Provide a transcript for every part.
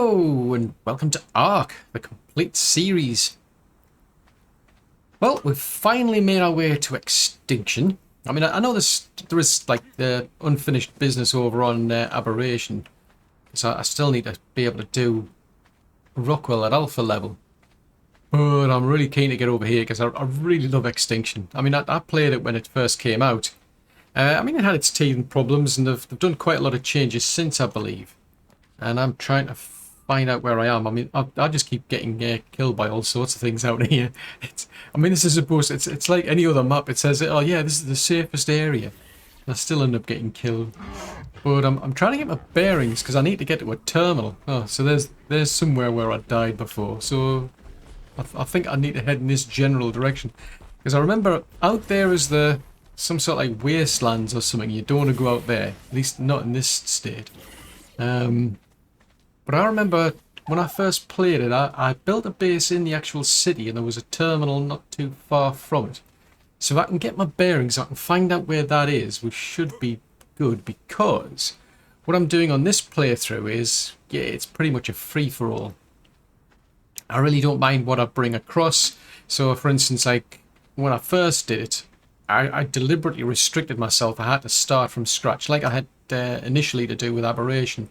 Hello and welcome to ARK, the complete series. Well, we've finally made our way to Extinction. I mean, I know there is like the unfinished business over on Aberration, so I still need to be able to do Rockwell at alpha level. But I'm really keen to get over here because I really love Extinction. I mean, I played it when it first came out. I mean, it had its teething problems, and they've done quite a lot of changes since, I believe. And I'm trying to find out where I am. I mean, I just keep getting killed by all sorts of things out here. I mean, this is supposed. It's like any other map. It says, "Oh yeah, this is the safest area," and I still end up getting killed. But I'm trying to get my bearings because I need to get to a terminal. Oh, so there's somewhere where I died before. So I think I need to head in this general direction because I remember out there is some sort of like wastelands or something. You don't want to go out there, at least not in this state. But I remember when I first played it, I built a base in the actual city and there was a terminal not too far from it. So if I can get my bearings, I can find out where that is, we should be good, because what I'm doing on this playthrough is, yeah, it's pretty much a free-for-all. I really don't mind what I bring across. So for instance, like when I first did it, I deliberately restricted myself. I had to start from scratch, like I had initially to do with Aberration.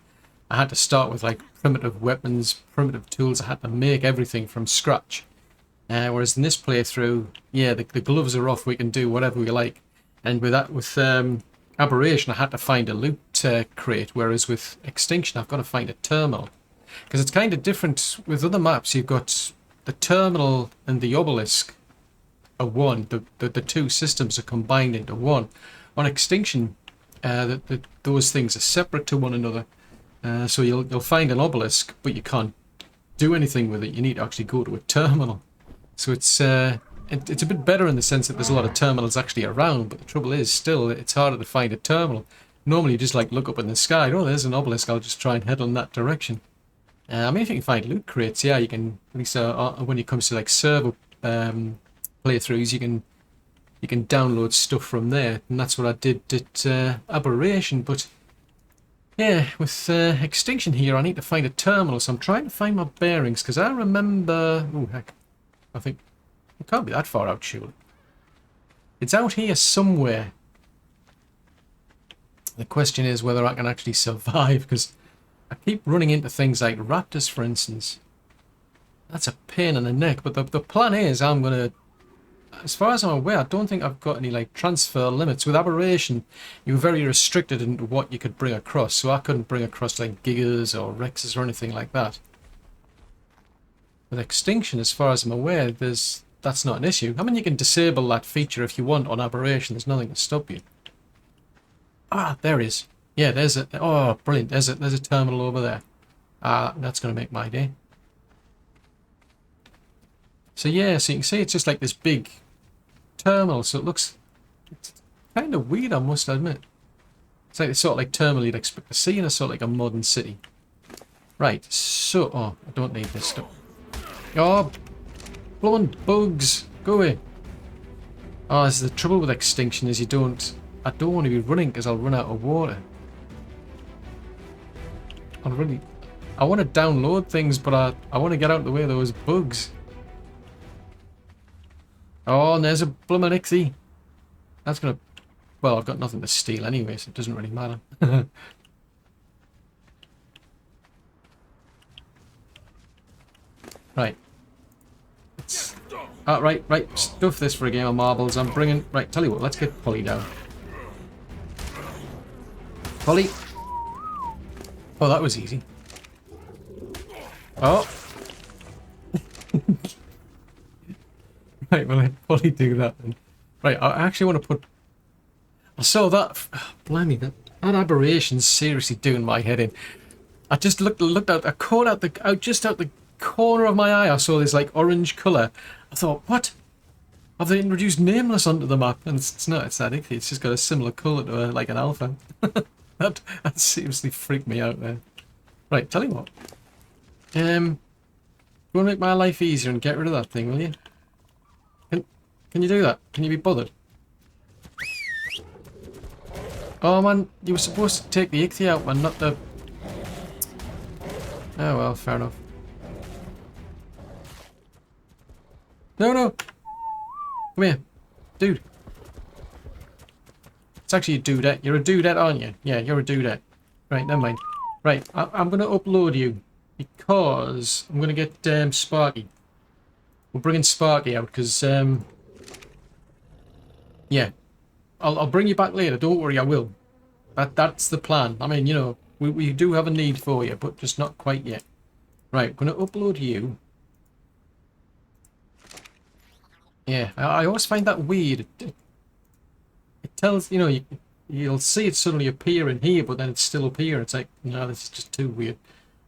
I had to start with like primitive weapons, primitive tools. I had to make everything from scratch. Whereas in this playthrough, yeah, the gloves are off. We can do whatever we like. And with Aberration, I had to find a loot crate. Whereas with Extinction, I've got to find a terminal. Because it's kind of different with other maps. You've got the terminal and the obelisk are one. The two systems are combined into one. On Extinction, those things are separate to one another. So you'll find an obelisk, but you can't do anything with it. You need to actually go to a terminal. So it's a bit better in the sense that there's a lot of terminals actually around, but the trouble is still it's harder to find a terminal. Normally you just like look up in the sky, oh there's an obelisk, I'll just try and head on that direction. I mean if you can find loot crates, yeah, you can, at least when it comes to like server playthroughs, you can download stuff from there, and that's what I did at Aberration. But yeah, with Extinction here, I need to find a terminal, so I'm trying to find my bearings, because I remember... Oh, heck. I think... It can't be that far out, surely. It's out here somewhere. The question is whether I can actually survive, because I keep running into things like raptors, for instance. That's a pain in the neck, but the plan is I'm going to... As far as I'm aware, I don't think I've got any like transfer limits. With Aberration, you were very restricted into what you could bring across, so I couldn't bring across like gigas or rexes or anything like that. With Extinction, as far as I'm aware, that's not an issue. I mean, you can disable that feature if you want on Aberration. There's nothing to stop you. Ah, there it is. Yeah, there's a... Oh, brilliant. There's a terminal over there. That's going to make my day. So yeah, so you can see it's just like this big terminal, so it's kind of weird, I must admit. It's like the sort of like terminal you'd expect to see in a sort of like a modern city. Right, so... Oh, I don't need this stuff. Oh, blowing bugs. Go away. Oh, this is the trouble with Extinction, is I don't want to be running because I'll run out of water. I want to download things, but I want to get out of the way of those bugs. Oh, and there's a bloomin' Ixie. That's gonna... Well, I've got nothing to steal anyway, so it doesn't really matter. Right. Right. Stuff this for a game of marbles. I'm bringing... Right, tell you what, let's get Polly down. Polly. Oh, that was easy. Oh. Right, well, I'd probably do that then. Right, I actually want to put... I saw that... Blimey, that Aberration's seriously doing my head in. I just looked out... I caught out just out the corner of my eye, I saw this, like, orange colour. I thought, what? Have they introduced Nameless onto the map? And it's not, it's that icky. It's just got a similar colour to, like, an alpha. that seriously freaked me out there. Right, tell you what. You want to make my life easier and get rid of that thing, will you? Can you do that? Can you be bothered? Oh man, you were supposed to take the Ichthy out, man, not the... Oh well, fair enough. No, no! Come here. Dude. It's actually a dudette. You're a dudette, aren't you? Yeah, you're a dudette. Right, never mind. Right, I'm going to upload you because I'm going to get Sparky. We're bringing Sparky out because, yeah. I'll bring you back later. Don't worry, I will. That's the plan. I mean, you know, we do have a need for you, but just not quite yet. Right, I'm going to upload you. Yeah, I always find that weird. It tells, you know, you'll see it suddenly appear in here, but then it's still up here. It's like, no, this is just too weird.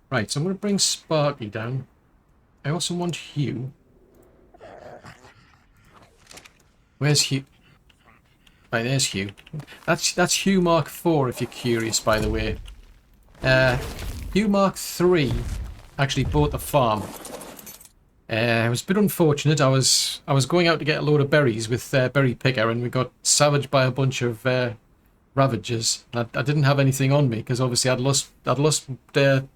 Right, so I'm going to bring Sparky down. I also want Hugh. Where's Hugh? Right, there's Hugh. That's Hugh Mark IV, if you're curious, by the way. Hugh Mark III actually bought the farm. It was a bit unfortunate. I was going out to get a load of berries with Berry Picker, and we got savaged by a bunch of ravagers. I didn't have anything on me because obviously I'd lost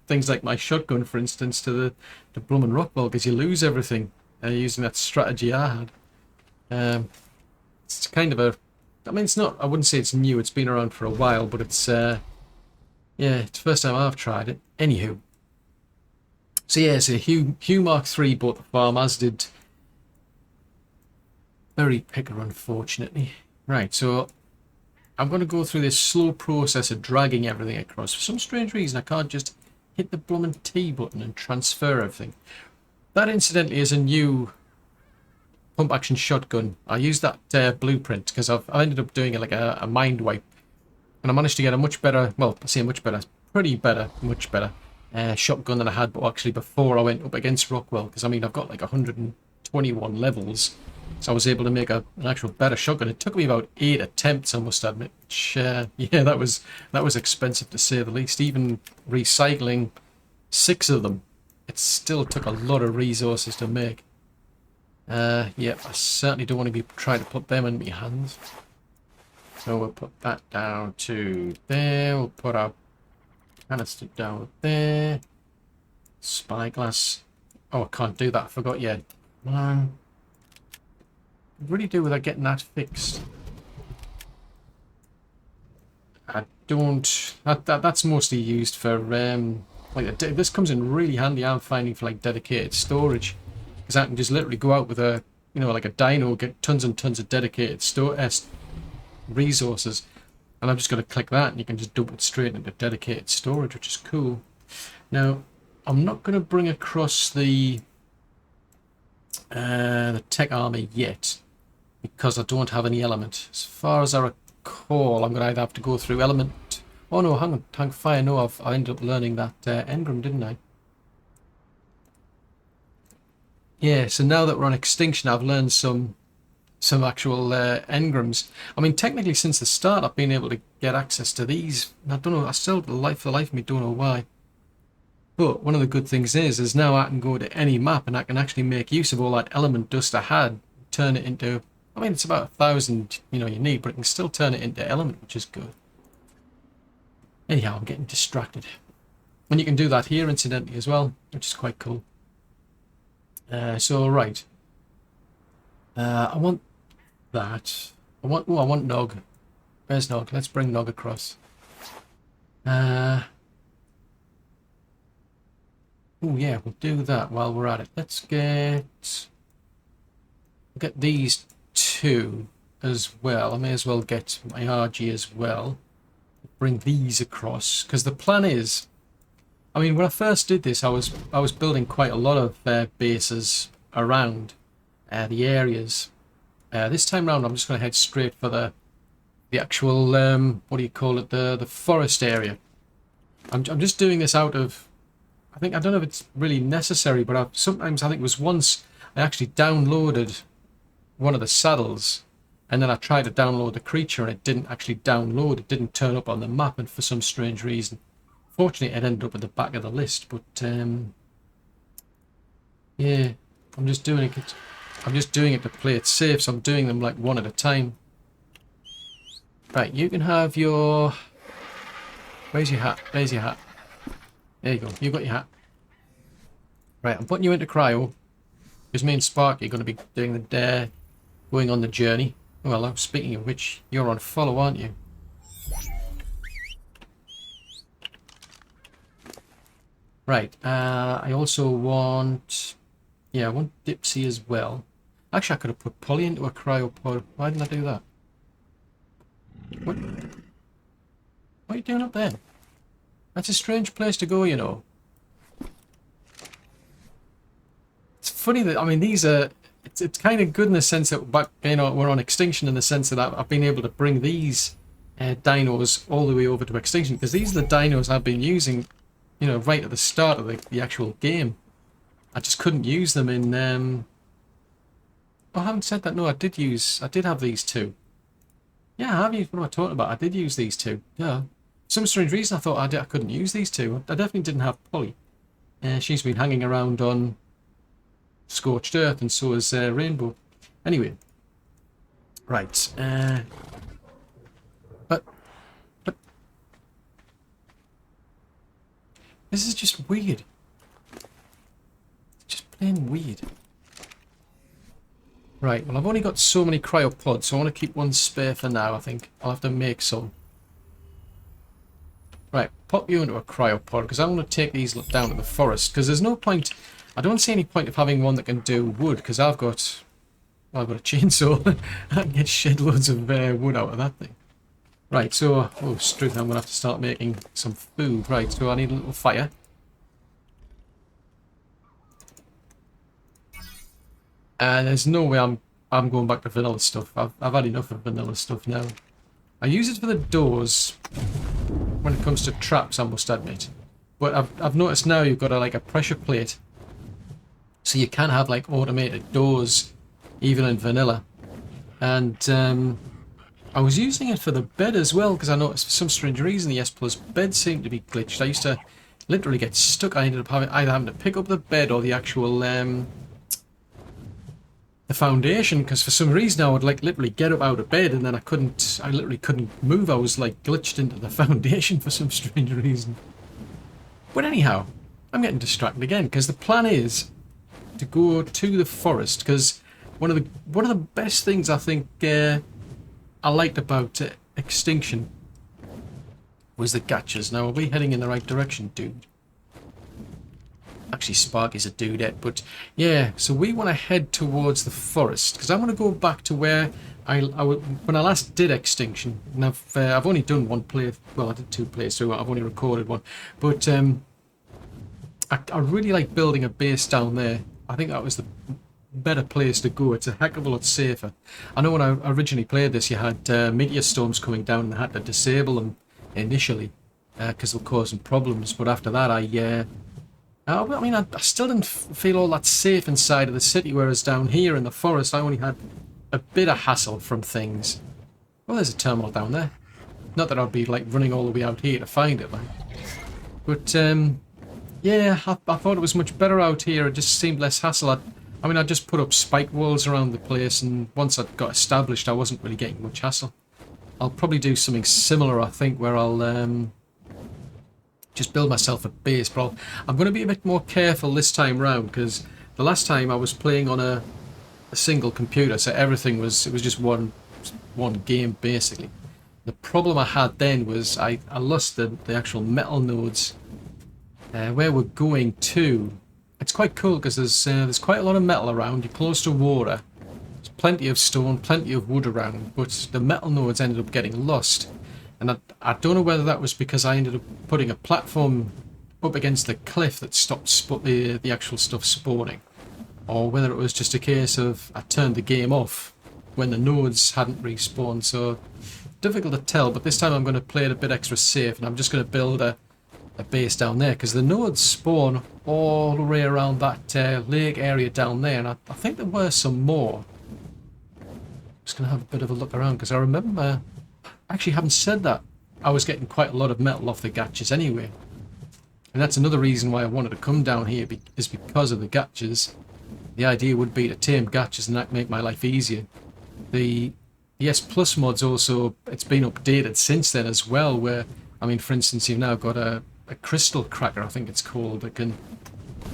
things like my shotgun, for instance, to the Bloomin' Rockwell, because you lose everything using that strategy I had. It's kind of a, I mean, it's not. I wouldn't say it's new. It's been around for a while, but it's yeah, it's the first time I've tried it. Anywho. So yeah, so Hugh Mark III bought the farm, as did Berry Picker, unfortunately. Right, so I'm going to go through this slow process of dragging everything across. For some strange reason, I can't just hit the bloomin' T button and transfer everything. That, incidentally, is a new pump-action shotgun. I used that blueprint because I ended up doing it like a mind wipe. And I managed to get a much better, well, I say much better, pretty better, much better. Shotgun than I had, but actually before I went up against Rockwell, because I mean I've got like 121 levels, so I was able to make an actual better shotgun. It took me about 8 attempts, I must admit, which yeah, that was expensive to say the least. Even recycling 6 of them, it still took a lot of resources to make. Yeah, I certainly don't want to be trying to put them in my hands. So we'll put that down to there. We'll put our canister down there. Spyglass. Oh, I can't do that. I forgot yet. What do you do without getting that fixed? I don't. That's mostly used for like this comes in really handy. I'm finding for like dedicated storage, because I can just literally go out with a, you know, like a dyno, get tons and tons of dedicated resources. And I'm just going to click that and you can just dump it straight into dedicated storage, which is cool. Now, I'm not going to bring across the tech armor yet because I don't have any element. As far as I recall, I'm going to either have to go through element... Oh no, hang on, fire. No, I ended up learning that engram, didn't I? Yeah, so now that we're on Extinction, I've learned some actual engrams. I mean, technically, since the start, I've been able to get access to these. I don't know. I still, for the life of me, don't know why. But one of the good things is now I can go to any map and I can actually make use of all that element dust I had, turn it into. I mean, it's about 1,000, you need, but it can still turn it into element, which is good. Anyhow, I'm getting distracted, and you can do that here, incidentally, as well, which is quite cool. So right, I want that. I want Nog. Where's Nog? Let's bring Nog across. Oh yeah, we'll do that while we're at it. Let's get these 2 as well. I may as well get my RG as well. Bring these across, because the plan is, I mean, when I first did this, I was building quite a lot of bases around the areas. This time round, I'm just going to head straight for the actual what do you call it, the forest area. I'm just doing this out of, I don't know if it's really necessary, but sometimes I think it was once I actually downloaded one of the saddles, and then I tried to download the creature and it didn't actually download. It didn't turn up on the map, and for some strange reason, fortunately, it ended up at the back of the list. But yeah, I'm just doing it. I'm just doing it to play it safe, so I'm doing them like one at a time. Right, you can have your... Where's your hat? There's your hat. There you go. You got your hat. Right, I'm putting you into cryo. Because me and Sparky are going to be doing the going on the journey. Well, speaking of which, you're on follow, aren't you? Right, I also want... Yeah, I want Dipsy as well. Actually, I could have put Polly into a cryopod. Why didn't I do that? What are you doing up there? That's a strange place to go, you know. It's funny that, I mean, these are... It's kind of good in the sense that back, you know, we're on Extinction in the sense that I've been able to bring these dinos all the way over to Extinction. Because these are the dinos I've been using, you know, right at the start of the actual game. I just couldn't use them in... Oh, I haven't said that. No, I did have these two. Yeah, I have used... What am I talking about? I did use these two. Yeah. For some strange reason, I thought I couldn't use these two. I definitely didn't have Polly. She's been hanging around on Scorched Earth, and so is Rainbow. Anyway. Right. But... This is just weird. It's just plain weird. Right, well, I've only got so many cryopods, so I want to keep one spare for now, I think. I'll have to make some. Right, pop you into a cryopod, because I want to take these down to the forest, because there's no point... I don't see any point of having one that can do wood, because I've got a chainsaw. I can get shed loads of wood out of that thing. Right, so... Oh, struth, I'm going to have to start making some food. Right, so I need a little fire. And there's no way I'm going back to vanilla stuff. I've had enough of vanilla stuff now. I use it for the doors when it comes to traps, I must admit. But I've noticed now you've got like a pressure plate, so you can have like automated doors even in vanilla. And I was using it for the bed as well, because I noticed for some strange reason the S Plus bed seemed to be glitched. I used to literally get stuck. I ended up either having to pick up the bed or the actual the foundation, because for some reason I would like literally get up out of bed and then I literally couldn't move. I was like glitched into the foundation for some strange reason. But anyhow, I'm getting distracted again, because the plan is to go to the forest, because one of the best things I think I liked about Extinction was the gachas. Now, are we heading in the right direction, dude? Actually, Sparky's a dudette, but yeah, so we want to head towards the forest, because I want to go back to where when I last did Extinction, and I've only done one play, well, I did 2 playthroughs, I've only recorded one, but I really like building a base down there. I think that was the better place to go. It's a heck of a lot safer. I know when I originally played this, you had meteor storms coming down and I had to disable them initially, because they were causing problems, but after that I mean, I still didn't feel all that safe inside of the city, whereas down here in the forest, I only had a bit of hassle from things. Well, there's a terminal down there. Not that I'd be, like, running all the way out here to find it, like. But, yeah, I thought it was much better out here. It just seemed less hassle. I mean, I just put up spike walls around the place, and once I got established, I wasn't really getting much hassle. I'll probably do something similar, I think, where I'll, just build myself a base, but I'm going to be a bit more careful this time round, because the last time I was playing on a single computer, so it was just one game basically. The problem I had then was I lost the actual metal nodes. Where we're going to, it's quite cool because there's quite a lot of metal around. You're close to water. There's plenty of stone, plenty of wood around, but the metal nodes ended up getting lost. And I don't know whether that was because I ended up putting a platform up against the cliff that stopped the actual stuff spawning, or whether it was just a case of I turned the game off when the nodes hadn't respawned. So difficult to tell, but this time I'm going to play it a bit extra safe, and I'm just going to build a base down there, because the nodes spawn all the way around that lake area down there, and I think there were some more. Just going to have a bit of a look around, because I remember... Actually, having said that, I was getting quite a lot of metal off the gachas anyway. And that's another reason why I wanted to come down here, is because of the gachas. The idea would be to tame gachas and that make my life easier. The S Plus mod's also, it's been updated since then as well, where, I mean, for instance, you've now got a crystal cracker, I think it's called, that can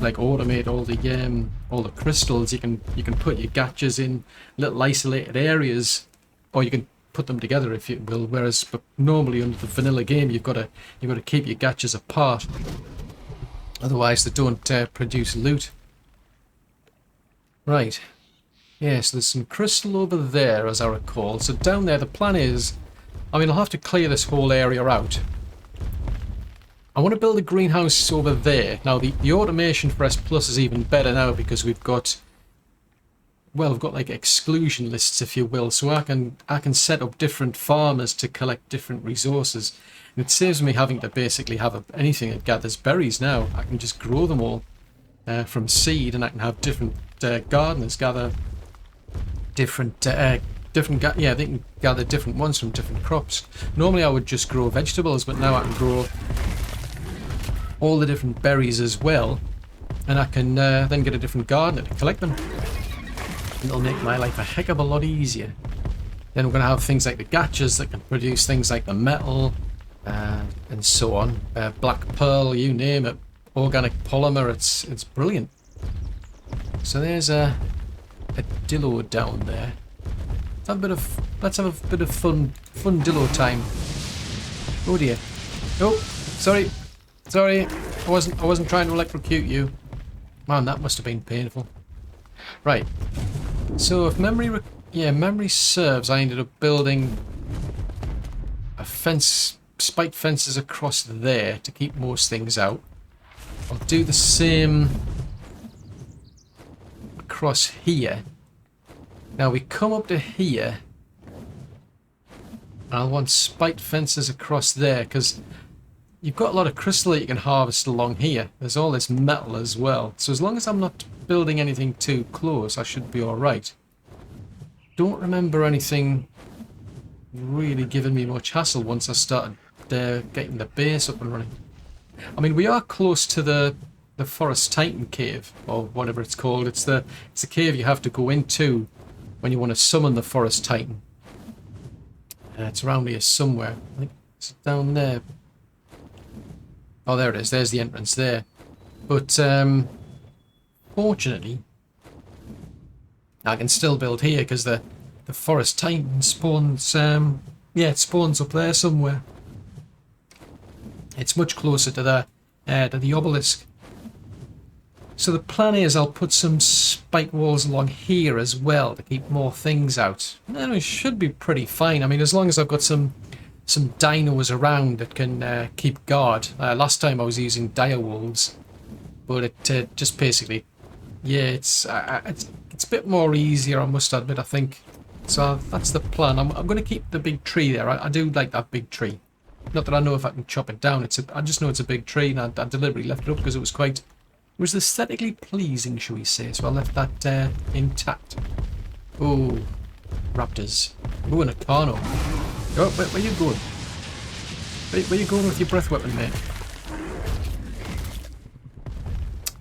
like automate all the crystals. You can put your gachas in little isolated areas, or you can put them together if you will. Whereas but normally under the vanilla game, you've got to keep your gachas apart, otherwise they don't produce loot. Right. Yeah, so there's some crystal over there, as I recall. So down there, the plan is, I mean, I'll have to clear this whole area out. I want to build a greenhouse over there. Now, the automation for S Plus is even better now because we've got, well, we've got like exclusion lists, if you will. So I can set up different farmers to collect different resources. And it saves me having to basically have anything that gathers berries now. I can just grow them all from seed, and I can have different gardeners gather different they can gather different ones from different crops. Normally I would just grow vegetables, but now I can grow all the different berries as well, and I can then get a different gardener to collect them. It'll make my life a heck of a lot easier. Then we're going to have things like the gachas that can produce things like the metal and so on. Black pearl, you name it. Organic polymer, it's brilliant. So there's a dillo down there. Let's have a bit of fun dillo time. Oh dear. Oh, sorry. I wasn't trying to electrocute you. Man, that must have been painful. Right. So if memory serves, I ended up building a fence, spike fences across there to keep most things out. I'll do the same across here. Now we come up to here. I'll want spiked fences across there because you've got a lot of crystal that you can harvest along here. There's all this metal as well. So as long as I'm not building anything too close, I should be alright. Don't remember anything really giving me much hassle once I started getting the base up and running. I mean, we are close to the Forest Titan cave, or whatever it's called. It's a cave you have to go into when you want to summon the Forest Titan. It's around here somewhere. I think it's down there. Oh, there it is. There's the entrance there. But fortunately, I can still build here because the Forest Titan spawns. It spawns up there somewhere. It's much closer to the obelisk. So the plan is I'll put some spike walls along here as well to keep more things out. And it should be pretty fine. I mean, as long as I've got some dinos around that can keep guard. Last time I was using dire wolves, but it just basically, yeah, it's a bit more easier, I must admit, I think. So that's the plan. I'm going to keep the big tree there. I do like that big tree. Not that I know if I can chop it down. I just know it's a big tree, and I deliberately left it up because it was aesthetically pleasing, shall we say. So I left that intact. Oh, raptors. Oh, and a Carno. Oh, where you going? Where you going with your breath weapon, mate?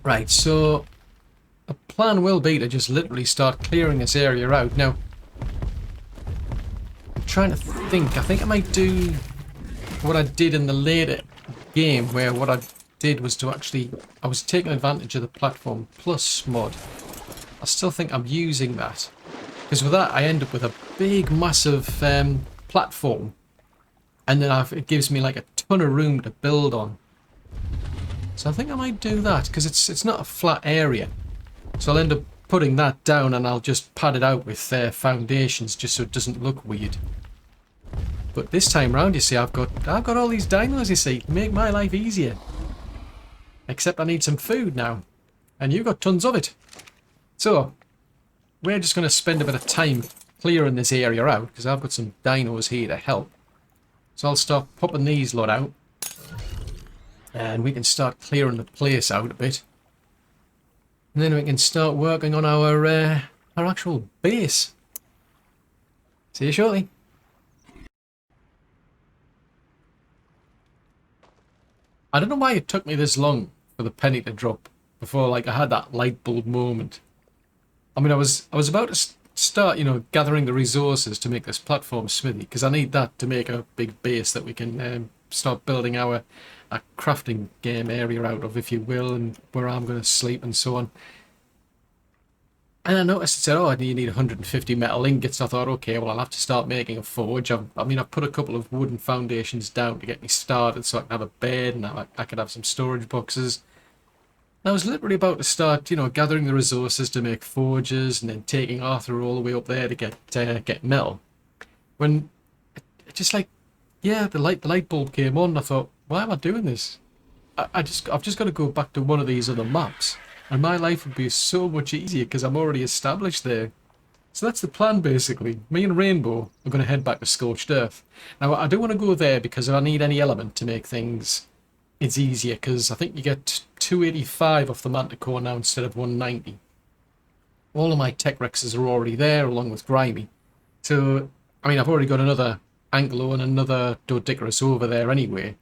Right, so the plan will be to just literally start clearing this area out. Now, I'm trying to think. I think I might do what I did in the later game, where what I did was to actually, I was taking advantage of the Platform Plus mod. I still think I'm using that, because with that I end up with a big massive platform, and then it gives me like a ton of room to build on. So I think I might do that, because it's not a flat area. So I'll end up putting that down, and I'll just pad it out with foundations just so it doesn't look weird. But this time round, you see, I've got all these dinos, you see, make my life easier. Except I need some food now, and you've got tons of it. So we're just going to spend a bit of time clearing this area out, because I've got some dinos here to help. So I'll start popping these lot out, and we can start clearing the place out a bit. And then we can start working on our actual base. See you shortly. I don't know why it took me this long for the penny to drop before, like, I had that light bulb moment. I mean, I was about to start, gathering the resources to make this platform smithy, because I need that to make a big base that we can start building our a crafting game area out of, if you will, and where I'm going to sleep and so on. And I noticed it said, oh, you need 150 metal ingots. I thought, okay, well, I'll have to start making a forge. I mean, I've put a couple of wooden foundations down to get me started so I can have a bed and I could have some storage boxes. And I was literally about to start, you know, gathering the resources to make forges and then taking Arthur all the way up there to get metal. When it just like, yeah, the light bulb came on. And I thought, why am I doing this? I've just got to go back to one of these other maps. And my life would be so much easier because I'm already established there. So that's the plan, basically. Me and Rainbow are going to head back to Scorched Earth. Now, I do want to go there because if I need any element to make things, it's easier. Because I think you get 285 off the Manticore now instead of 190. All of my Tech Rexes are already there, along with Grimy. So, I mean, I've already got another Anglo and another Doedicurus over there anyway.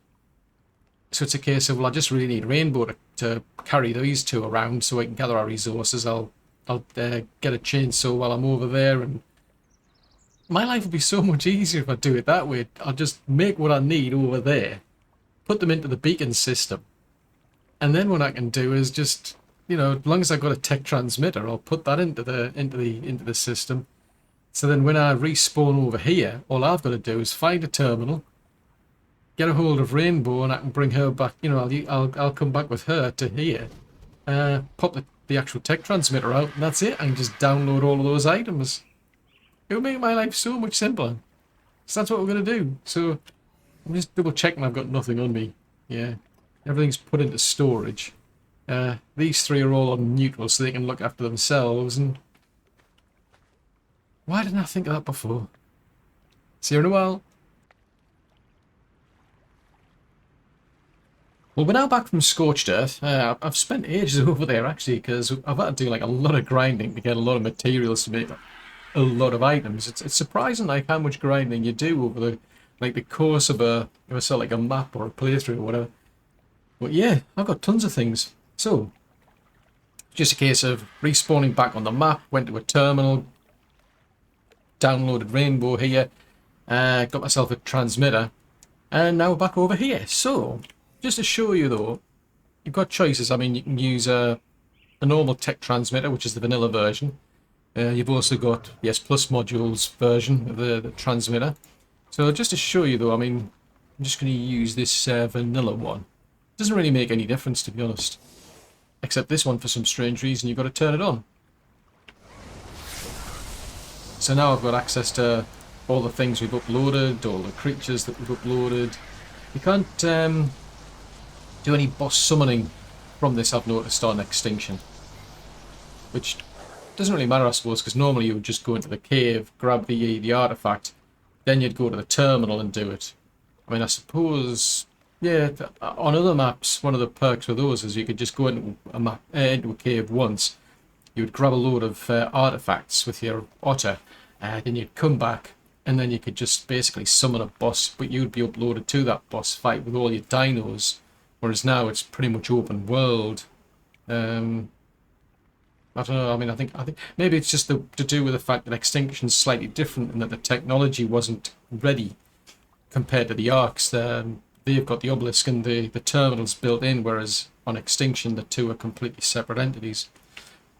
So it's a case of, well, I just really need Rainbow to carry these two around so I can gather our resources. I'll get a chainsaw while I'm over there, and my life would be so much easier if I do it that way. I'll just make what I need over there, put them into the beacon system, and then what I can do is just, you know, as long as I've got a tech transmitter, I'll put that into the system. So then when I respawn over here, all I've got to do is find a terminal, get a hold of Rainbow, and I can bring her back. You know, I'll come back with her to here, pop the actual tech transmitter out, and that's it. I can just download all of those items. It would make my life so much simpler. So that's what we're going to do. So I'm just double checking I've got nothing on me. Yeah, everything's put into storage. These three are all on neutral so they can look after themselves. And why didn't I think of that before? See you in a while. Well, we're now back from Scorched Earth. I've spent ages over there, actually, because I've had to do like a lot of grinding to get a lot of materials to make a lot of items. It's surprising like how much grinding you do over the course of a sort of like a map or a playthrough or whatever. But yeah, I've got tons of things. So, just a case of respawning back on the map, went to a terminal, downloaded Rainbow here, got myself a transmitter, and now we're back over here. So, just to show you though, you've got choices. I mean, you can use a normal tech transmitter, which is the vanilla version. You've also got the S Plus modules version of the transmitter. So just to show you though, I mean, I'm just going to use this vanilla one. Doesn't really make any difference, to be honest. Except this one, for some strange reason, you've got to turn it on. So now I've got access to all the things we've uploaded, all the creatures that we've uploaded. You can't do any boss summoning from this, I've noticed, on Extinction. Which doesn't really matter, I suppose, because normally you would just go into the cave, grab the artifact, then you'd go to the terminal and do it. I mean, I suppose, yeah, on other maps, one of the perks with those is you could just go into a cave once, you would grab a load of artifacts with your otter, then you'd come back, and then you could just basically summon a boss, but you'd be uploaded to that boss fight with all your dinos. Whereas now it's pretty much open world. I don't know. I mean, I think maybe it's just to do with the fact that Extinction's slightly different and that the technology wasn't ready compared to the ARKs. They've got the obelisk and the terminals built in, whereas on Extinction the two are completely separate entities.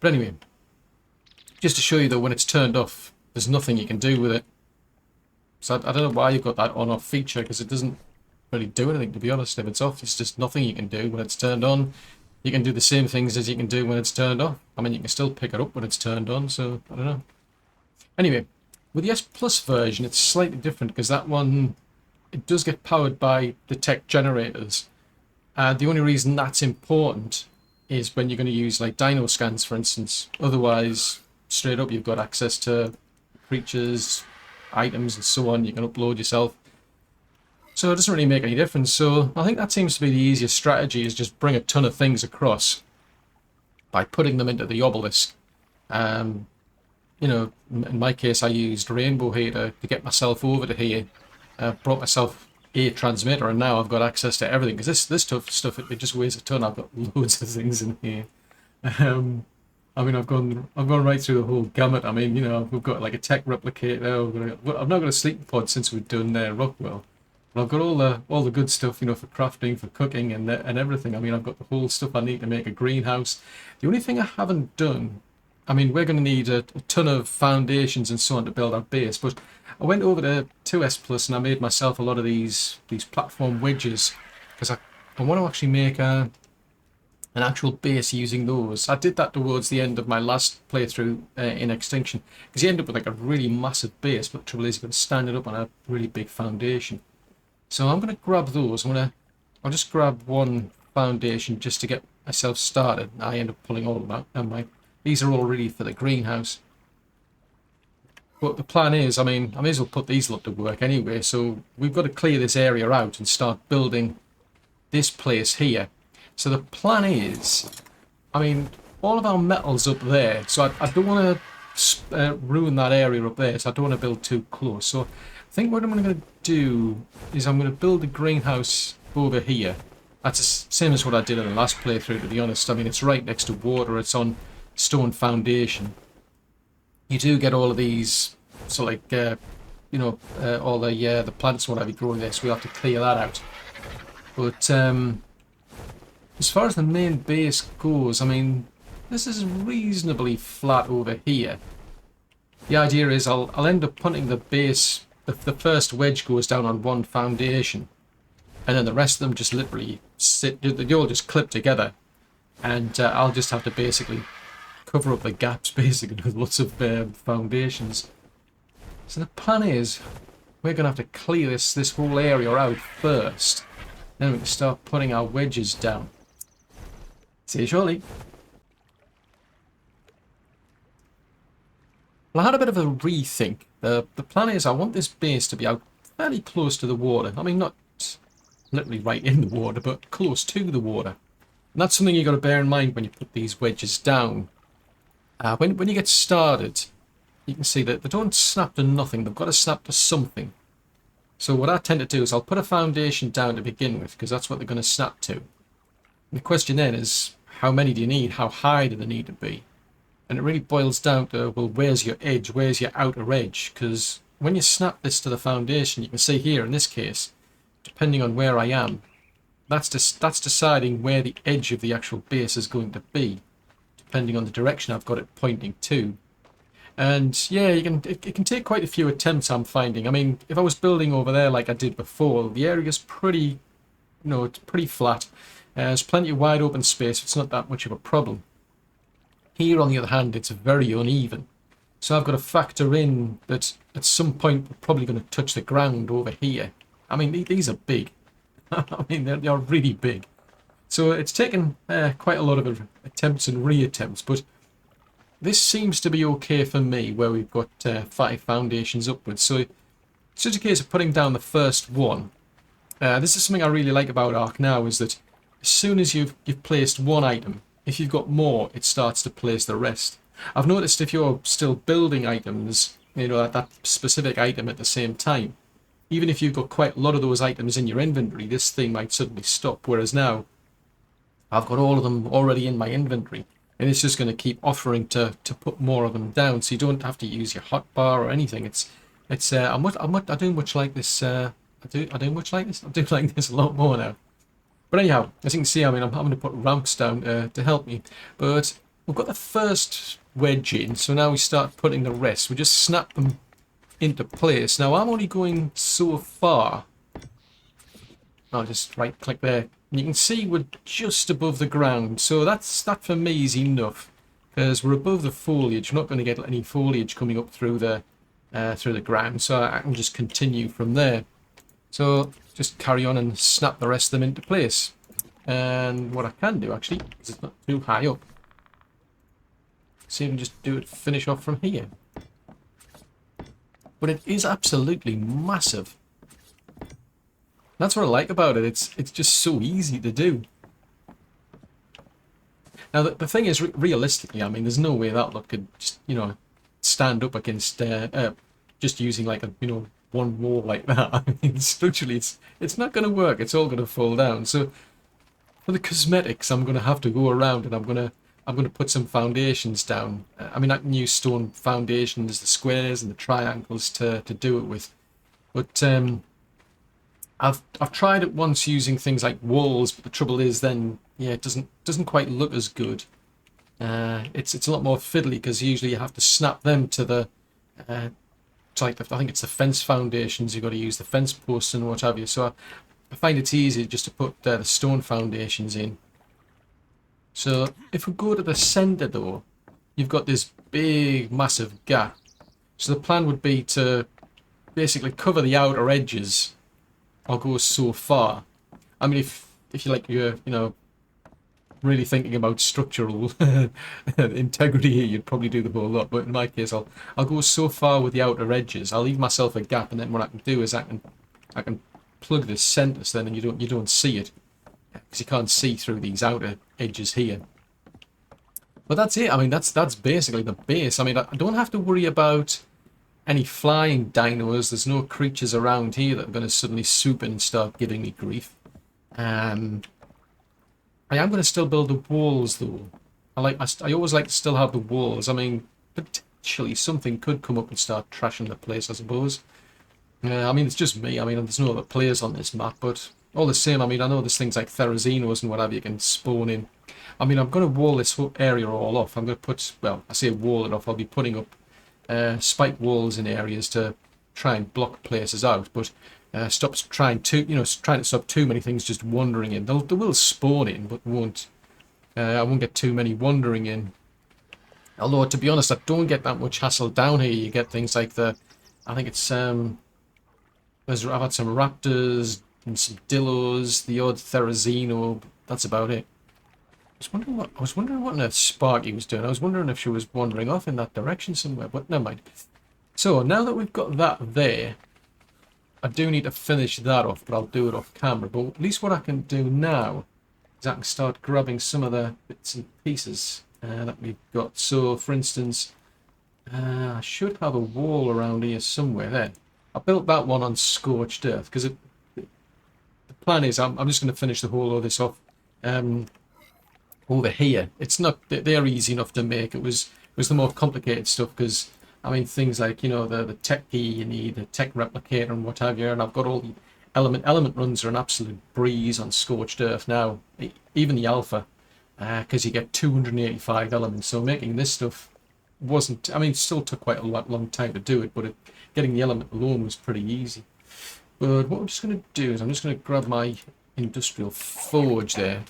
But anyway, just to show you though, when it's turned off, there's nothing you can do with it. So I don't know why you've got that on-off feature, because it doesn't really do anything, to be honest. If it's off, it's just nothing you can do. When it's turned on, you can do the same things as you can do when it's turned off. I mean, you can still pick it up when it's turned on, so I don't know. Anyway, with the S Plus version, it's slightly different, because that one, it does get powered by the tech generators. The only reason that's important is when you're going to use like dino scans, for instance. Otherwise, straight up, you've got access to creatures, items, and so on. You can upload yourself. So it doesn't really make any difference. So I think that seems to be the easiest strategy, is just bring a ton of things across by putting them into the obelisk. You know, in my case, I used Rainbow here to get myself over to here. Brought myself a transmitter, and now I've got access to everything. Because this tough stuff, it just weighs a ton. I've got loads of things in here. I mean, I've gone right through the whole gamut. I mean, you know, we've got like a tech replicator. I've not got a sleep pod since we've done Rockwell. But I've got all the good stuff, you know, for crafting, for cooking, and everything. I mean, I've got the whole stuff I need to make a greenhouse. The only thing I haven't done, I mean, we're going to need a ton of foundations and so on to build our base. But I went over to 2S Plus and I made myself a lot of these platform wedges because I want to actually make an actual base using those. I did that towards the end of my last playthrough in Extinction because you end up with like a really massive base, but the trouble is you've got to stand it up on a really big foundation. So I'm going to grab those. I'll just grab one foundation just to get myself started. I end up pulling all of them out. And these are all ready for the greenhouse. But the plan is, I mean, I may as well put these lot to work anyway. So we've got to clear this area out and start building this place here. So the plan is, I mean, all of our metal's up there. So I don't want to ruin that area up there. So I don't want to build too close. So I think what I'm going to do is I'm going to build a greenhouse over here. That's the same as what I did in the last playthrough, to be honest. I mean, it's right next to water. It's on stone foundation. You do get all of these, so like, you know, all the plants and whatever growing there, so we'll have to clear that out. But as far as the main base goes, I mean, this is reasonably flat over here. The idea is I'll end up putting the base, the first wedge goes down on one foundation, and then the rest of them just literally sit, they all just clip together, and I'll just have to basically cover up the gaps basically with lots of foundations. So the plan is we're going to have to clear this whole area out first, then we can start putting our wedges down. See you shortly. Well, I had a bit of a rethink. The plan is I want this base to be out fairly close to the water. I mean, not literally right in the water, but close to the water. And that's something you've got to bear in mind when you put these wedges down. When you get started, you can see that they don't snap to nothing. They've got to snap to something. So what I tend to do is I'll put a foundation down to begin with, because that's what they're going to snap to. And the question then is, how many do you need? How high do they need to be? And it really boils down to, well, where's your edge? Where's your outer edge? Because when you snap this to the foundation, you can see here in this case, depending on where I am, that's deciding where the edge of the actual base is going to be, depending on the direction I've got it pointing to. And yeah, it can take quite a few attempts, I'm finding. I mean, if I was building over there like I did before, the area's pretty, you know, it's pretty flat. There's plenty of wide open space. It's not that much of a problem. Here, on the other hand, it's very uneven. So I've got to factor in that at some point we're probably going to touch the ground over here. I mean, these are big. I mean, they are really big. So it's taken quite a lot of attempts and re-attempts, but this seems to be okay for me, where we've got 5 foundations upwards. So it's just a case of putting down the first one. This is something I really like about ARK now, is that as soon as you've placed one item, if you've got more, it starts to place the rest. I've noticed if you're still building items, you know, that specific item at the same time, even if you've got quite a lot of those items in your inventory, this thing might suddenly stop. Whereas now, I've got all of them already in my inventory, and it's just going to keep offering to put more of them down, so you don't have to use your hotbar or anything. I do much like this. I do much like this. I do like this a lot more now. But anyhow, as you can see, I mean, I'm having to put ramps down to help me. But we've got the first wedge in, so now we start putting the rest. We just snap them into place. Now, I'm only going so far. I'll just right-click there. And you can see we're just above the ground. So that for me is enough, because we're above the foliage. We're not going to get any foliage coming up through the ground. So I can just continue from there. So just carry on and snap the rest of them into place. And what I can do, actually, because it's not too high up, see if I can just do it, finish off from here. But it is absolutely massive. That's what I like about it. It's just so easy to do. Now the thing is, realistically, I mean, there's no way that lot could just, you know, stand up against just using like a, you know, one wall like that. I mean, structurally, it's not going to work. It's all going to fall down. So for the cosmetics, I'm going to have to go around and I'm going to put some foundations down. I mean, I can use stone foundations, the squares and the triangles to do it with. But I've tried it once using things like walls, but the trouble is then yeah, it doesn't quite look as good. It's a lot more fiddly because usually you have to snap them to the to like I think it's the fence foundations. You've got to use the fence posts and what have you. So I find it's easy just to put the stone foundations in. So if we go to the centre though, you've got this big massive gap. So the plan would be to basically cover the outer edges or go so far. I mean, if you like you're really thinking about structural integrity here, you'd probably do the whole lot. But in my case, I'll go so far with the outer edges. I'll leave myself a gap, and then what I can do is I can plug this centre, so then you don't see it because you can't see through these outer edges here. But that's it. I mean, that's basically the base. I mean, I don't have to worry about any flying dinos. There's no creatures around here that are going to suddenly swoop in and start giving me grief. I am going to still build the walls though. I always like to still have the walls. I mean, potentially something could come up and start trashing the place, I suppose. I mean, it's just me. I mean, there's no other players on this map, but all the same, I mean, I know there's things like Therazinos and whatever you can spawn in. I mean, I'm going to wall this whole area all off. I'm going to put, well, I say wall it off. I'll be putting up spike walls in areas to try and block places out, but stops trying to stop too many things just wandering in. They will spawn in, but won't. I won't get too many wandering in. Although to be honest, I don't get that much hassle down here. You get things like I think it's I've had some raptors and some dillos, the odd therazino. That's about it. I was wondering what on earth Sparky was doing. I was wondering if she was wandering off in that direction somewhere, but never mind. So now that we've got that there, I do need to finish that off, but I'll do it off camera. But at least what I can do now is I can start grabbing some of the bits and pieces that we've got. So, for instance, I should have a wall around here somewhere. There, I built that one on Scorched Earth because the plan is I'm just going to finish the whole of this off over here. It's not they're easy enough to make. It was the more complicated stuff because. I mean, things like, the tech key you need, the tech replicator and what have you, and I've got all the element runs are an absolute breeze on Scorched Earth now, even the alpha, because you get 285 elements, so making this stuff wasn't, I mean, it still took quite a long time to do it, but getting the element alone was pretty easy. But what I'm just going to do is I'm just going to grab my industrial forge there.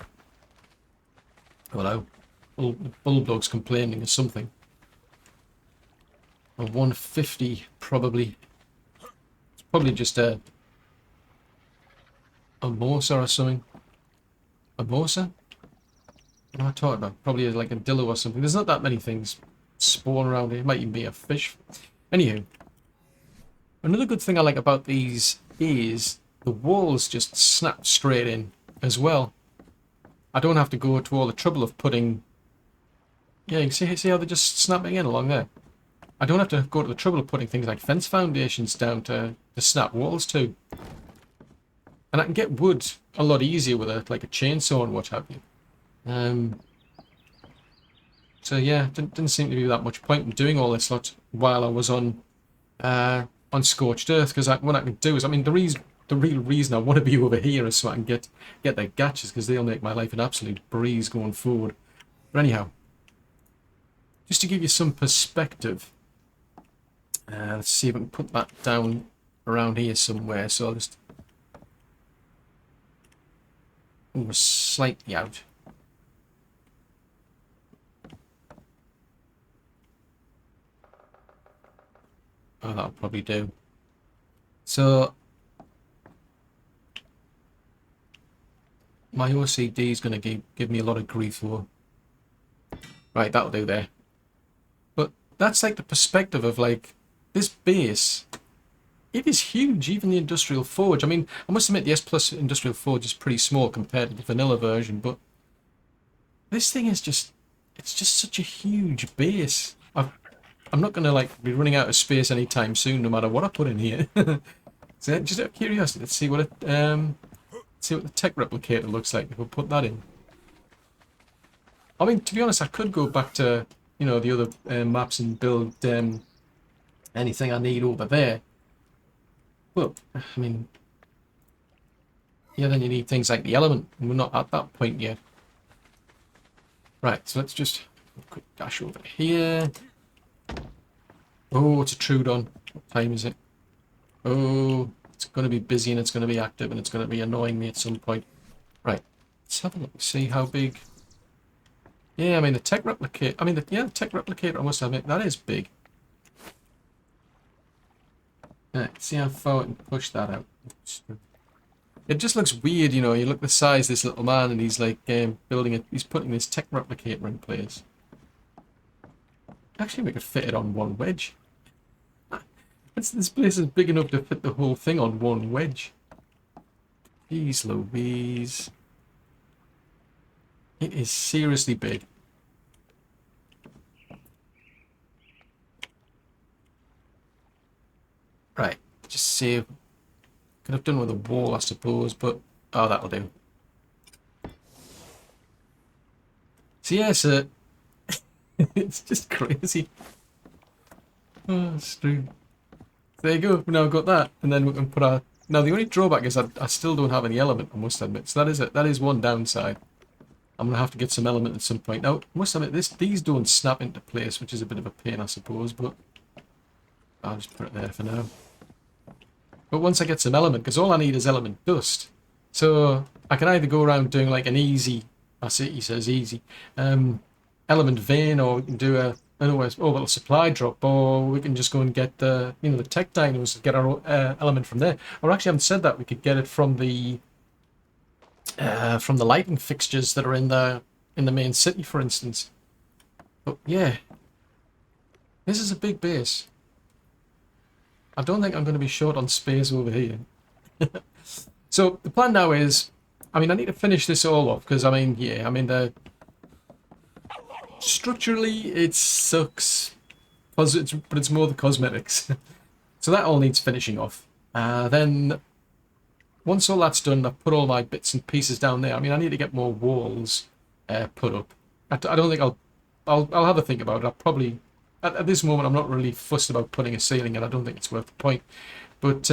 Hello. Bulldog's complaining or something. A 150 probably. It's probably just a Morsa or something. A Morsa? What am I talking about? Probably like a dillo or something. There's not that many things spawn around here. It might even be a fish. Anywho, another good thing I like about these is the walls just snap straight in as well. I don't have to go to all the trouble of putting. Yeah, you can see how they're just snapping in along there. I don't have to go to the trouble of putting things like fence foundations down to snap walls too. And I can get wood a lot easier with a chainsaw and what have you. So yeah, didn't seem to be that much point in doing all this lot while I was on Scorched Earth, because what I can do is, I mean, the real reason I want to be over here is so I can get their gatches, because they'll make my life an absolute breeze going forward. But anyhow, just to give you some perspective. Let's see if I can put that down around here somewhere. So I'll just slightly out. Oh, that'll probably do. So my OCD is going to give me a lot of grief for. Right, that'll do there. But that's like the perspective of this base, it is huge, even the Industrial Forge. I mean, I must admit the S Plus Industrial Forge is pretty small compared to the vanilla version, but this thing is it's just such a huge base. I'm not going to be running out of space anytime soon, no matter what I put in here. So just out of curiosity, let's see what the tech replicator looks like if we put that in. I mean, to be honest, I could go back to, the other maps and build anything I need over there. Well, I mean, Yeah, then you need things like the element, and we're not at that point yet. Right, so let's just quick dash over here. Oh, it's a Trudon. What time is it? Oh, it's going to be busy and it's going to be active and it's going to be annoying me at some point. Right, let's have a look, see how big. Yeah, I mean the tech replicator. I mean the tech replicator. I must admit that is big. Right, see how far I can push that out. It just looks weird, you know. You look the size of this little man, and he's like building it. He's putting this tech replicator in place. Actually, we could fit it on one wedge. This place is big enough to fit the whole thing on one wedge. Jeez Louise. It is seriously big. Right, just save. Could have done with a wall, I suppose, but oh, that'll do. So yeah, so it's just crazy. Oh, Stu. There you go. Now I've got that, and then we can put our. Now the only drawback is I still don't have any element. I must admit. So that is one downside. I'm gonna have to get some element at some point. Now I must admit these don't snap into place, which is a bit of a pain, I suppose. But I'll just put it there for now. But once I get some element, because all I need is element dust, so I can either go around doing like an easy. That's it. He says easy. Element vein, or we can do a orbital supply drop, or we can just go and get the the tech dinos, get our element from there. Or actually, I haven't said that, we could get it from the lighting fixtures that are in the main city, for instance. But yeah, this is a big base. I don't think I'm going to be short on space over here. So the plan now is, I mean, I need to finish this all off because structurally it sucks, but it's more the cosmetics. So that all needs finishing off. Then once all that's done, I've put all my bits and pieces down there. I mean, I need to get more walls put up. I don't think I'll have a think about it. I'll probably at this moment I'm not really fussed about putting a ceiling in. I don't think it's worth the point. But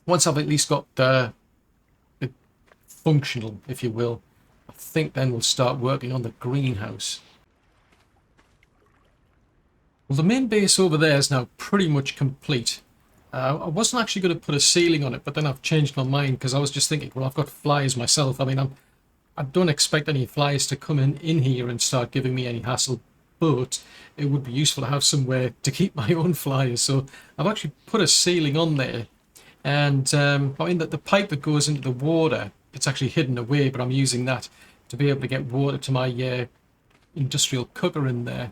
once I've at least got it functional, if you will, I think then we'll start working on the greenhouse. Well, the main base over there is now pretty much complete. I wasn't actually going to put a ceiling on it, but then I've changed my mind because I was just thinking, well, I've got flies myself. I mean, I don't expect any flies to come in here and start giving me any hassle, but it would be useful to have somewhere to keep my own flies. So I've actually put a ceiling on there, and I mean the pipe that goes into the water, it's actually hidden away, but I'm using that to be able to get water to my industrial cooker in there.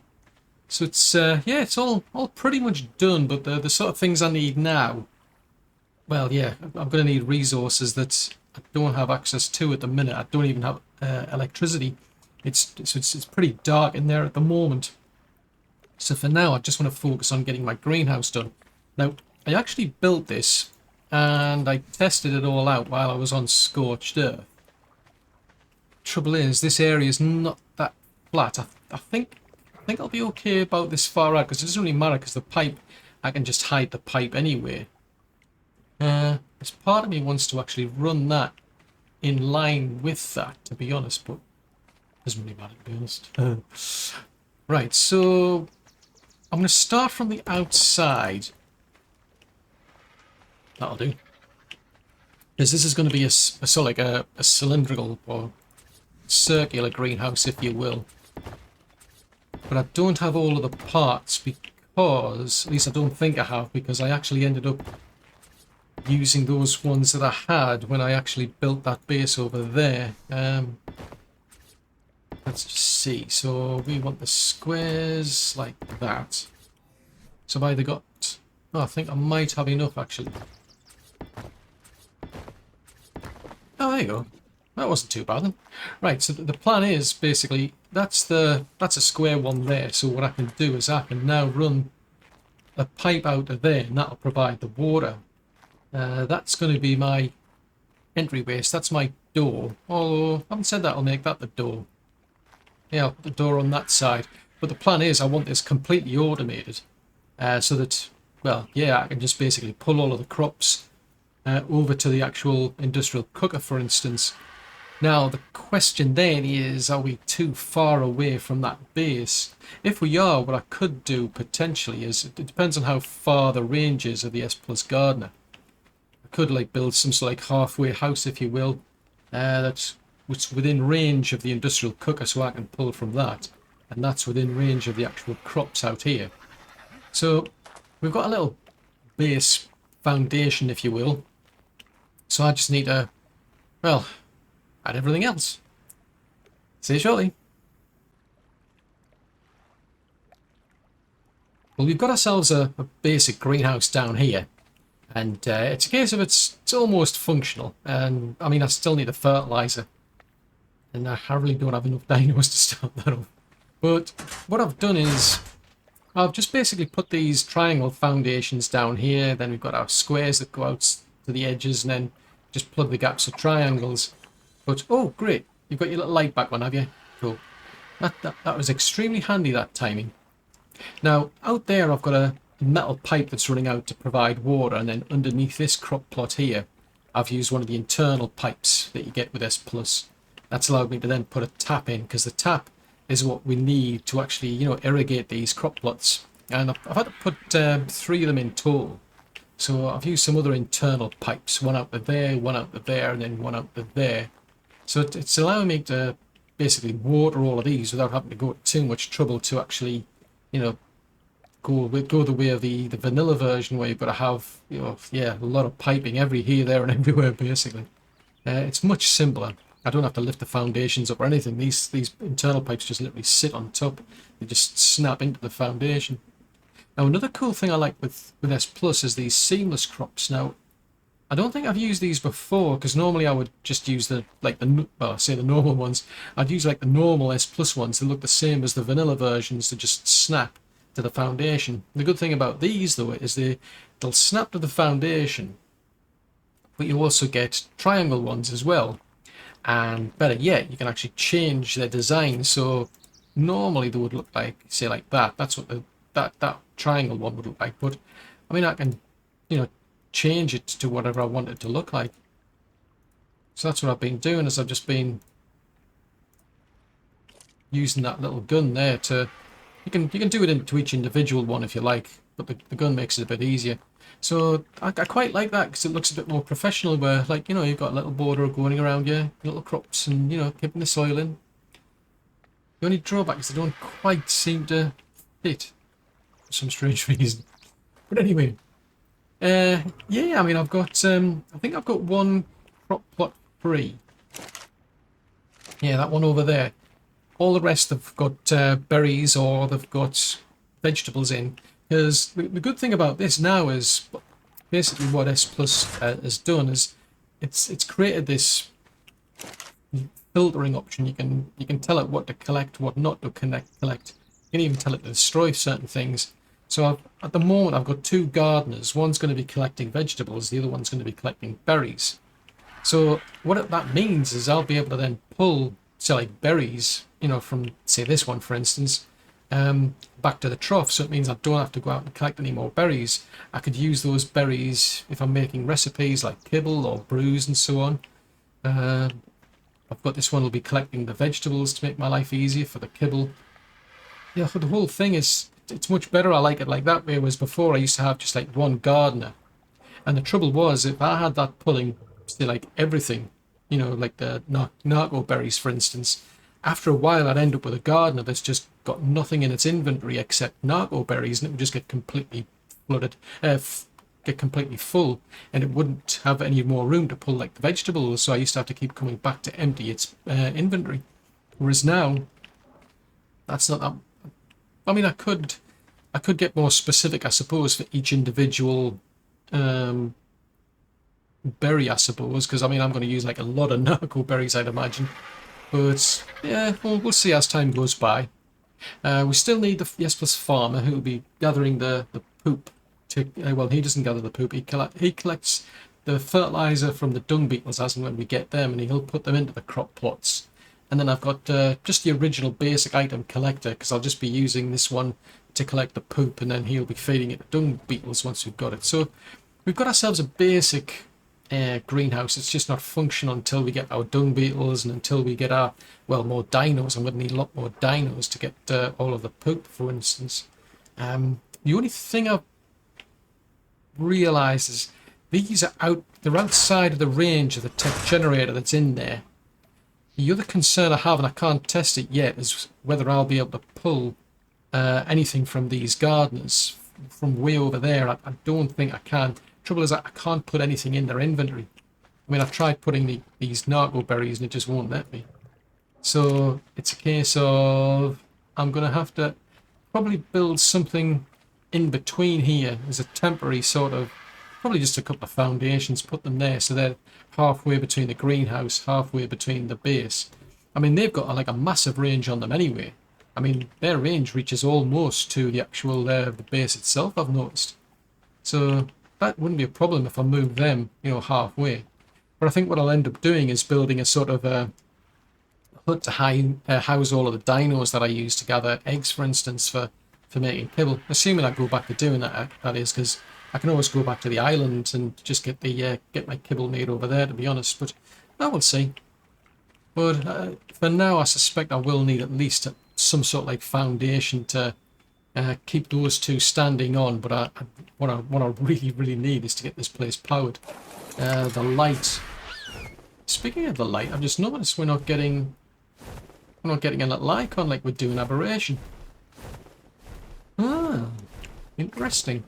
So it's yeah, it's all pretty much done. But the sort of things I need now, well, yeah, I'm going to need resources that I don't have access to at the minute. I don't even have electricity. It's pretty dark in there at the moment. So for now, I just want to focus on getting my greenhouse done. Now, I actually built this and I tested it all out while I was on Scorched Earth. Trouble is, this area is not that flat. I think I'll be okay about this far out because it doesn't really matter because the pipe, I can just hide the pipe anyway. This part of me wants to actually run that in line with that, to be honest, but it doesn't really matter, to be honest. Right, so I'm going to start from the outside. That'll do. Because this is going to be a cylindrical or circular greenhouse, if you will. But I don't have all of the parts because, at least I don't think I have, because I actually ended up using those ones that I had when I actually built that base over there. Let's just see. So we want the squares like that. So I've either got... Oh, I think I might have enough, actually. Oh, there you go. That wasn't too bad then. Right, so the plan is basically that's a square one there. So what I can do is I can now run a pipe out of there, and that'll provide the water. That's going to be my entryway. So that's my door. Although I haven't said that I'll make that the door. Yeah, I'll put the door on that side. But the plan is I want this completely automated, so that, well, yeah, I can just basically pull all of the crops over to the actual industrial cooker, for instance. Now, the question then is, are we too far away from that base? If we are, what I could do potentially is, it depends on how far the range is of the S Plus Gardener. I could like build some sort of like halfway house, if you will, that's within range of the industrial cooker, so I can pull from that. And that's within range of the actual crops out here. So we've got a little base foundation, if you will. So I just need to, well, add everything else. See you shortly. Well, we've got ourselves a basic greenhouse down here. And it's a case of it's almost functional. And I mean, I still need a fertilizer. And I really don't have enough dinos to start that up. But what I've done is I've just basically put these triangle foundations down here. Then we've got our squares that go out to the edges, and then just plug the gaps of triangles. But oh, great! You've got your little light back on, have you? Cool. That was extremely handy, that timing. Now out there, I've got a metal pipe that's running out to provide water, and then underneath this crop plot here, I've used one of the internal pipes that you get with S Plus. That's allowed me to then put a tap in, because the tap is what we need to actually, you know, irrigate these crop plots. And I've had to put 3 of them in total. So I've used some other internal pipes, one out to there, one out to there, and then one out to there. So it's allowing me to basically water all of these without having to go to too much trouble to actually, you know, go the way of the vanilla version, where you've got to have, you know, yeah, a lot of piping every here, there, and everywhere basically. It's much simpler. I don't have to lift the foundations up or anything. These internal pipes just literally sit on top. They just snap into the foundation. Now, another cool thing I like with S Plus is these seamless crops. Now, I don't think I've used these before, because normally I would just use the normal ones. I'd use like the normal S Plus ones. They look the same as the vanilla versions. They just snap to the foundation. The good thing about these, though, is they'll snap to the foundation, but you also get triangle ones as well. And better yet, you can actually change their design. So normally they would look like, say, like that. That's what that triangle one would look like. But I mean, I can, you know, change it to whatever I want it to look like. So that's what I've been doing, is I've just been using that little gun there to, you can do it into each individual one if you like, but the gun makes it a bit easier. So I quite like that, because it looks a bit more professional, where, like, you know, you've got a little border going around your little crops and, you know, keeping the soil in. The only drawback is they don't quite seem to fit for some strange reason. But anyway, yeah, I mean, I've got, I think I've got one crop plot free. Yeah, that one over there. All the rest have got berries, or they've got vegetables in. Because the good thing about this now is basically what S Plus has done is it's created this filtering option. You can tell it what to collect, what not to collect. You can even tell it to destroy certain things. So at the moment I've got 2 gardeners. One's going to be collecting vegetables, the other one's going to be collecting berries. So what that means is I'll be able to then pull, say, like berries, you know, from, say, this one for instance, back to the trough. So it means I don't have to go out and collect any more berries. I could use those berries if I'm making recipes like kibble or brews and so on. I've got this one will be collecting the vegetables to make my life easier for the kibble. Yeah, for the whole thing is, it's much better. I like it like that, whereas before I used to have just like one gardener. And the trouble was, if I had that pulling, say, like everything, you know, like the narco berries for instance, after a while I'd end up with a gardener that's just got nothing in its inventory except narco berries, and it would just get completely flooded, get completely full, and it wouldn't have any more room to pull like the vegetables. So I used to have to keep coming back to empty its inventory. Whereas now, that's not that. I mean, I could get more specific, I suppose, for each individual berry, I suppose, because I mean I'm going to use like a lot of narco berries, I'd imagine. But yeah, we'll see as time goes by. We still need the S Plus farmer, who will be gathering the poop. Well, he doesn't gather the poop. He collects the fertilizer from the dung beetles as and when we get them, and he'll put them into the crop plots. And then I've got just the original basic item collector, because I'll just be using this one to collect the poop, and then he'll be feeding it to dung beetles once we've got it. So we've got ourselves a basic greenhouse. It's just not functional until we get our dung beetles and until we get our, well, more dinos. I'm going to need a lot more dinos to get all of the poop, for instance. The only thing I've realised is these are they're outside of the range of the tech generator that's in there. The other concern I have, and I can't test it yet, is whether I'll be able to pull anything from these gardeners from way over there. I don't think I can. Trouble is I can't put anything in their inventory. I mean, I've tried putting these narco berries and it just won't let me. So it's a case of I'm going to have to probably build something in between here as a temporary sort of, probably just a couple of foundations, put them there so they're halfway between the greenhouse, halfway between the base. I mean, they've got like a massive range on them anyway. I mean, their range reaches almost to the actual the base itself, I've noticed. So that wouldn't be a problem if I move them, you know, halfway. But I think what I'll end up doing is building a sort of a hut to house all of the dinos that I use to gather eggs, for instance, for making kibble. Assuming I go back to doing that, that is, because I can always go back to the island and just get the get my kibble made over there, to be honest. But I will see. But for now, I suspect I will need at least some sort of like foundation to keep those two standing on. But what I really need is to get this place powered. The light. Speaking of the light, I've just noticed we're not getting a little icon like we do in Aberration. Ah, interesting.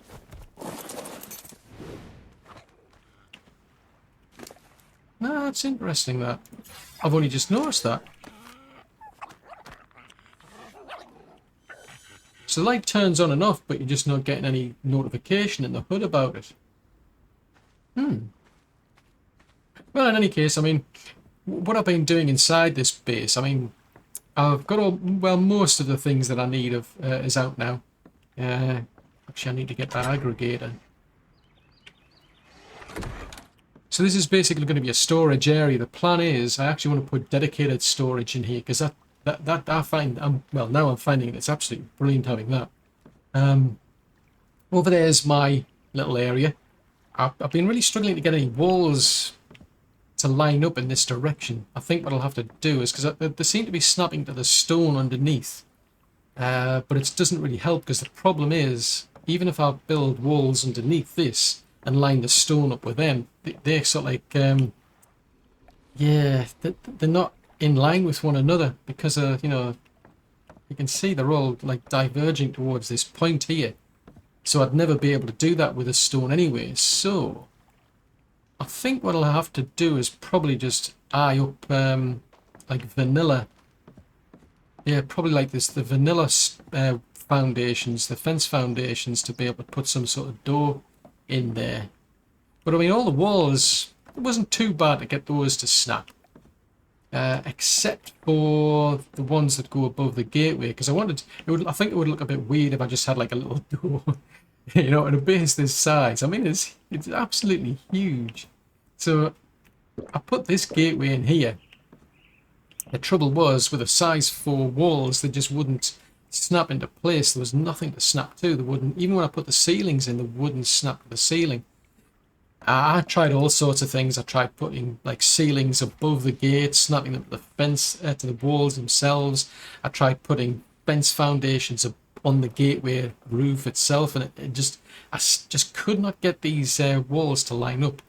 No, that's interesting that. I've only just noticed that. So the light turns on and off, but you're just not getting any notification in the HUD about it. Well, in any case, I mean, what I've been doing inside this base, I mean, I've got most of the things that I need is out now. Actually, I need to get that aggregator. So this is basically going to be a storage area. The plan is I actually want to put dedicated storage in here because that I find, well, now I'm finding it's absolutely brilliant having that. Over there's my little area. I've been really struggling to get any walls to line up in this direction. I think what I'll have to do is, because they seem to be snapping to the stone underneath, but it doesn't really help because the problem is, even if I build walls underneath this and line the stone up with them, they're sort of like, yeah, they're not in line with one another because, you know, you can see they're all like diverging towards this point here. So I'd never be able to do that with a stone anyway. So I think what I'll have to do is probably just eye up like vanilla. Yeah, probably like this, the vanilla foundations, the fence foundations, to be able to put some sort of door in there. But I mean, all the walls, it wasn't too bad to get those to snap. Except for the ones that go above the gateway, because I think it would look a bit weird if I just had like a little door, you know, at a base this size. I mean, it's absolutely huge. So I put this gateway in here. The trouble was with a size 4 walls, they just wouldn't snap into place. There was nothing to snap to. They wouldn't, even when I put the ceilings in, they wouldn't snap to the ceiling. I tried all sorts of things. I tried putting like ceilings above the gate, snapping them to the fence, to the walls themselves. I tried putting fence foundations on the gateway roof itself, and I just could not get these walls to line up.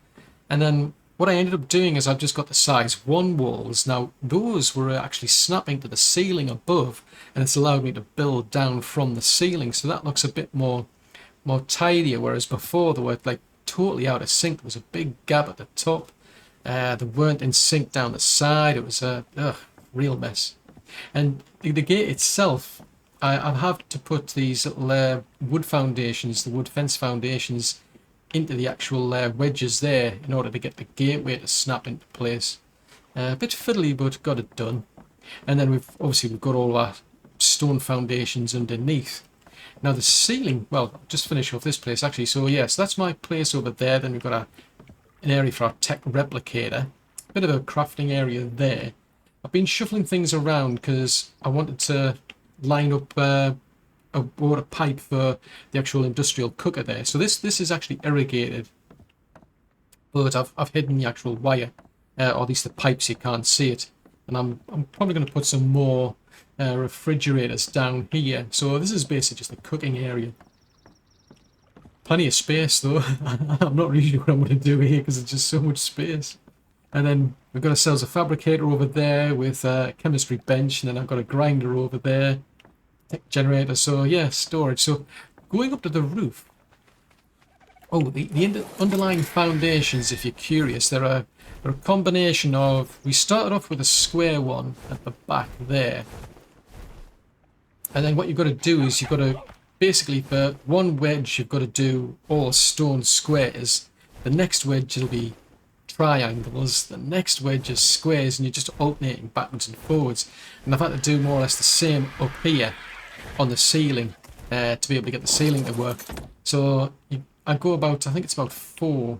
And then what I ended up doing is I've just got the size 1 walls. Now those were actually snapping to the ceiling above, and it's allowed me to build down from the ceiling, so that looks a bit more tidier. Whereas before they were like totally out of sync. There was a big gap at the top. They weren't in sync down the side. It was a real mess. And the gate itself, I have to put these little wood foundations, the wood fence foundations, into the actual wedges there in order to get the gateway to snap into place. A bit fiddly, but got it done. And then we've got all our stone foundations underneath. Now the ceiling, well, I'll just finish off this place actually. So yes, that's my place over there. Then we've got an area for our tech replicator. A bit of a crafting area there. I've been shuffling things around because I wanted to line up a water pipe for the actual industrial cooker there. So this is actually irrigated but I've hidden the actual wire, or at least the pipes, you can't see it. And I'm probably going to put some more refrigerators down here. So this is basically just a cooking area. Plenty of space though. I'm not really sure what I'm going to do here because it's just so much space. And then we've got ourselves a fabricator over there with a chemistry bench, and then I've got a grinder over there, tech generator. So yeah, storage. So going up to the roof. Oh, the underlying foundations, if you're curious, they're a combination of... We started off with a square one at the back there. And then what you've got to do is you've got to... Basically, for one wedge, you've got to do all stone squares. The next wedge will be triangles. The next wedge is squares, and you're just alternating backwards and forwards. And I've had to do more or less the same up here on the ceiling to be able to get the ceiling to work. So I go about, I think it's about 4.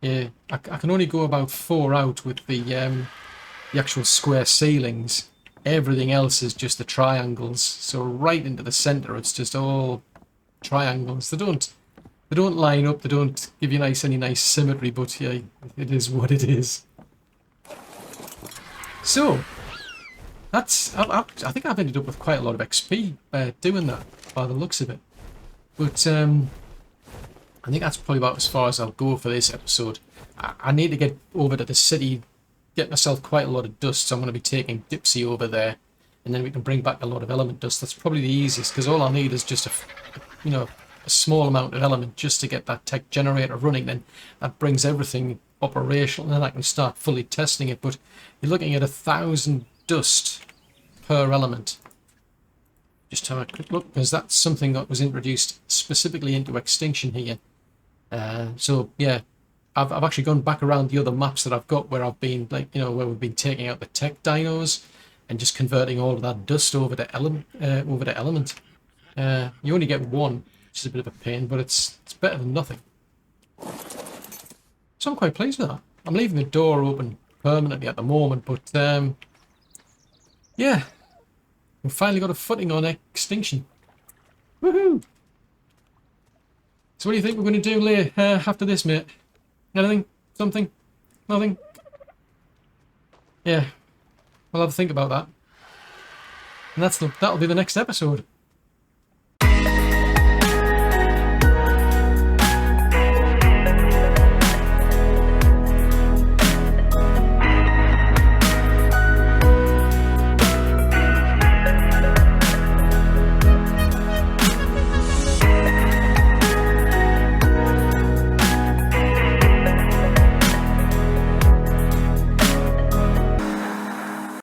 Yeah, I can only go about 4 out with the actual square ceilings. Everything else is just the triangles. So right into the center, it's just all triangles. They don't line up. They don't give you any nice symmetry. But yeah, it is what it is. So that's I think I've ended up with quite a lot of XP doing that by the looks of it. But I think that's probably about as far as I'll go for this episode. I need to get over to the city, get myself quite a lot of dust, so I'm going to be taking Dipsy over there, and then we can bring back a lot of element dust. That's probably the easiest, because all I need is just a small amount of element just to get that tech generator running. Then that brings everything operational, and then I can start fully testing it. But you're looking at 1,000 dust per element. Just have a quick look, because that's something that was introduced specifically into Extinction here. So yeah, I've actually gone back around the other maps that I've got where I've been, like, where we've been taking out the tech dinos and just converting all of that dust over to element. You only get one, which is a bit of a pain, but it's better than nothing. So I'm quite pleased with that. I'm leaving the door open permanently at the moment, but yeah, we've finally got a footing on Extinction. Woohoo! So what do you think we're going to do later after this, mate? Anything? Something? Nothing? Yeah, we'll have a think about that. And that'll be the next episode.